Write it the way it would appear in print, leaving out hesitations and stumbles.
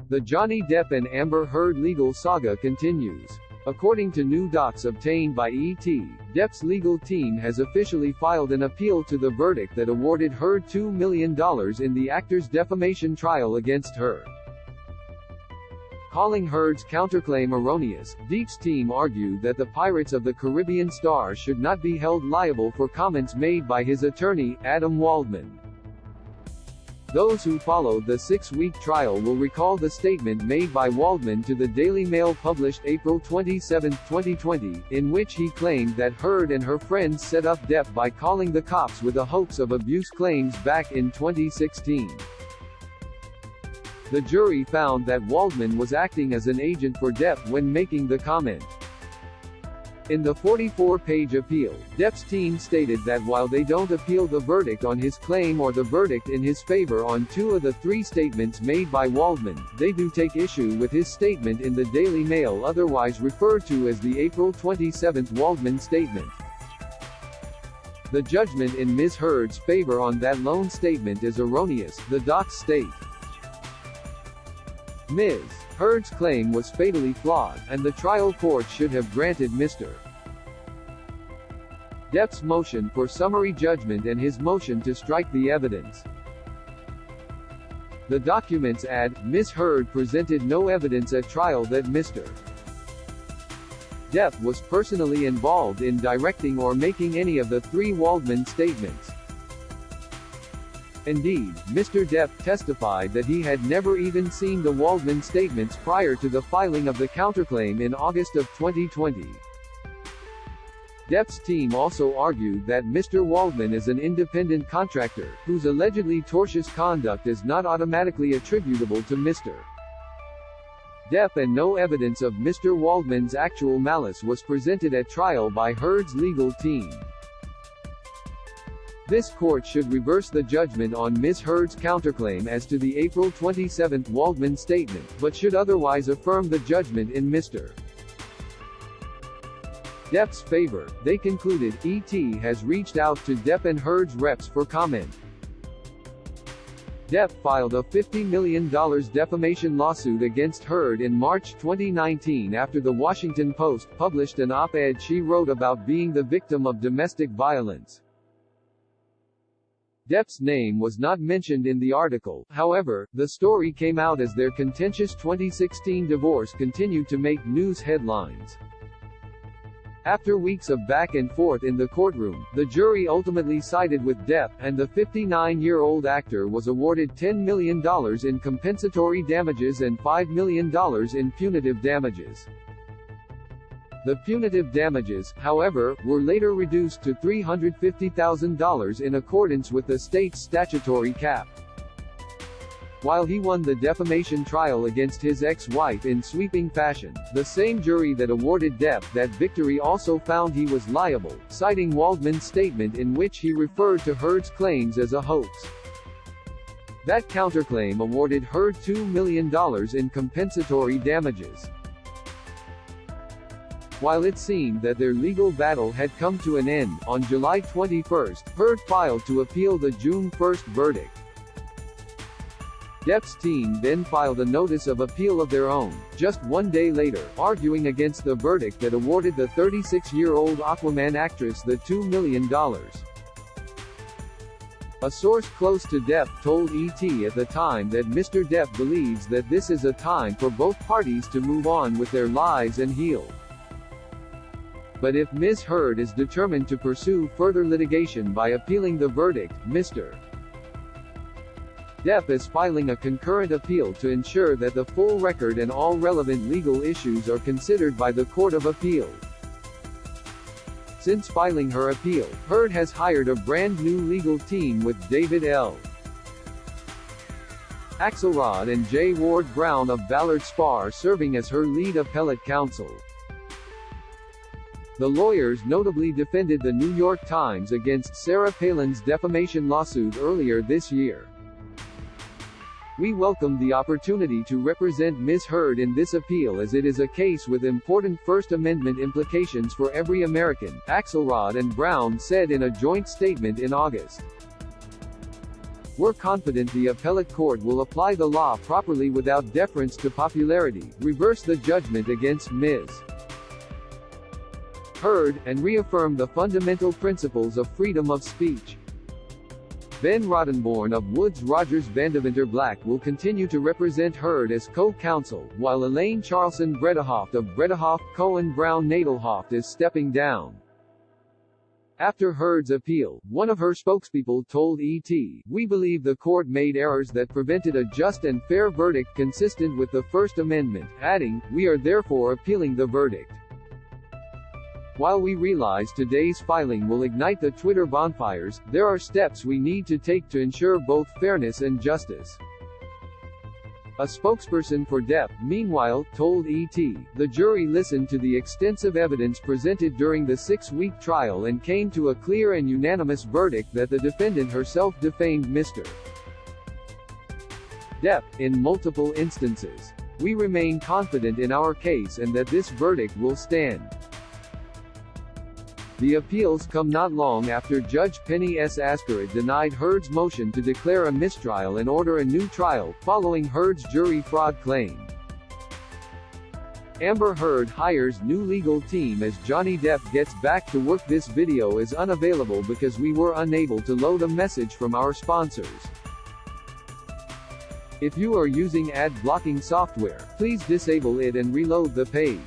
The Johnny Depp and Amber Heard legal saga continues. According to new docs obtained by ET, Depp's legal team has officially filed an appeal to the verdict that awarded Heard $2 million in the actor's defamation trial against her. Calling Heard's counterclaim erroneous, Depp's team argued that the Pirates of the Caribbean star should not be held liable for comments made by his attorney, Adam Waldman. Those who followed the 6-week trial will recall the statement made by Waldman to the Daily Mail published April 27, 2020, in which he claimed that Heard and her friends set up Depp by calling the cops with a hoax of abuse claims back in 2016. The jury found that Waldman was acting as an agent for Depp when making the comment. In the 44-page appeal, Depp's team stated that while they don't appeal the verdict on his claim or the verdict in his favor on 2 of the 3 statements made by Waldman, they do take issue with his statement in the Daily Mail, otherwise referred to as the April 27 Waldman statement. The judgment in Ms. Heard's favor on that lone statement is erroneous, the docs state. Ms. Heard's claim was fatally flawed, and the trial court should have granted Mr. Depp's motion for summary judgment and his motion to strike the evidence. The documents add, Ms. Heard presented no evidence at trial that Mr. Depp was personally involved in directing or making any of the 3 Waldman statements. Indeed, Mr. Depp testified that he had never even seen the Waldman statements prior to the filing of the counterclaim in August of 2020. Depp's team also argued that Mr. Waldman is an independent contractor, whose allegedly tortious conduct is not automatically attributable to Mr. Depp, and no evidence of Mr. Waldman's actual malice was presented at trial by Heard's legal team. This court should reverse the judgment on Ms. Heard's counterclaim as to the April 27 Waldman statement, but should otherwise affirm the judgment in Mr. Depp's favor. They concluded, ET has reached out to Depp and Heard's reps for comment. Depp filed a $50 million defamation lawsuit against Heard in March 2019 after The Washington Post published an op-ed she wrote about being the victim of domestic violence. Depp's name was not mentioned in the article, however, the story came out as their contentious 2016 divorce continued to make news headlines. After weeks of back and forth in the courtroom, the jury ultimately sided with Depp, and the 59-year-old actor was awarded $10 million in compensatory damages and $5 million in punitive damages. The punitive damages, however, were later reduced to $350,000 in accordance with the state's statutory cap. While he won the defamation trial against his ex-wife in sweeping fashion, the same jury that awarded Depp that victory also found he was liable, citing Waldman's statement in which he referred to Heard's claims as a hoax. That counterclaim awarded Heard $2 million in compensatory damages. While it seemed that their legal battle had come to an end, on July 21, Heard filed to appeal the June 1 verdict. Depp's team then filed a notice of appeal of their own, just 1 day later, arguing against the verdict that awarded the 36-year-old Aquaman actress the $2 million. A source close to Depp told ET at the time that Mr. Depp believes that this is a time for both parties to move on with their lives and heal. But if Ms. Heard is determined to pursue further litigation by appealing the verdict, Mr. Depp is filing a concurrent appeal to ensure that the full record and all relevant legal issues are considered by the Court of Appeal. Since filing her appeal, Heard has hired a brand new legal team with David L. Axelrod and J. Ward Brown of Ballard Spahr serving as her lead appellate counsel. The lawyers notably defended the New York Times against Sarah Palin's defamation lawsuit earlier this year. We welcome the opportunity to represent Ms. Heard in this appeal as it is a case with important First Amendment implications for every American, Axelrod and Brown said in a joint statement in August. We're confident the appellate court will apply the law properly without deference to popularity, reverse the judgment against Ms. Heard, and reaffirm the fundamental principles of freedom of speech. Ben Rottenborn of Woods Rogers Vandeventer Black will continue to represent Heard as co-counsel, while Elaine Charlson Bredehoft of Bredehoft Cohen Brown Nadelhoft is stepping down. After Heard's appeal, one of her spokespeople told ET, "We believe the court made errors that prevented a just and fair verdict consistent with the First Amendment," adding, "We are therefore appealing the verdict." While we realize today's filing will ignite the Twitter bonfires, there are steps we need to take to ensure both fairness and justice. A spokesperson for Depp, meanwhile, told ET, "The jury listened to the extensive evidence presented during the 6-week trial and came to a clear and unanimous verdict that the defendant herself defamed Mr. Depp, in multiple instances. We remain confident in our case and that this verdict will stand." The appeals come not long after Judge Penny S. Askerid denied Heard's motion to declare a mistrial and order a new trial, following Heard's jury fraud claim. Amber Heard hires new legal team as Johnny Depp gets back to work. This video is unavailable because we were unable to load a message from our sponsors. If you are using ad blocking software, please disable it and reload the page.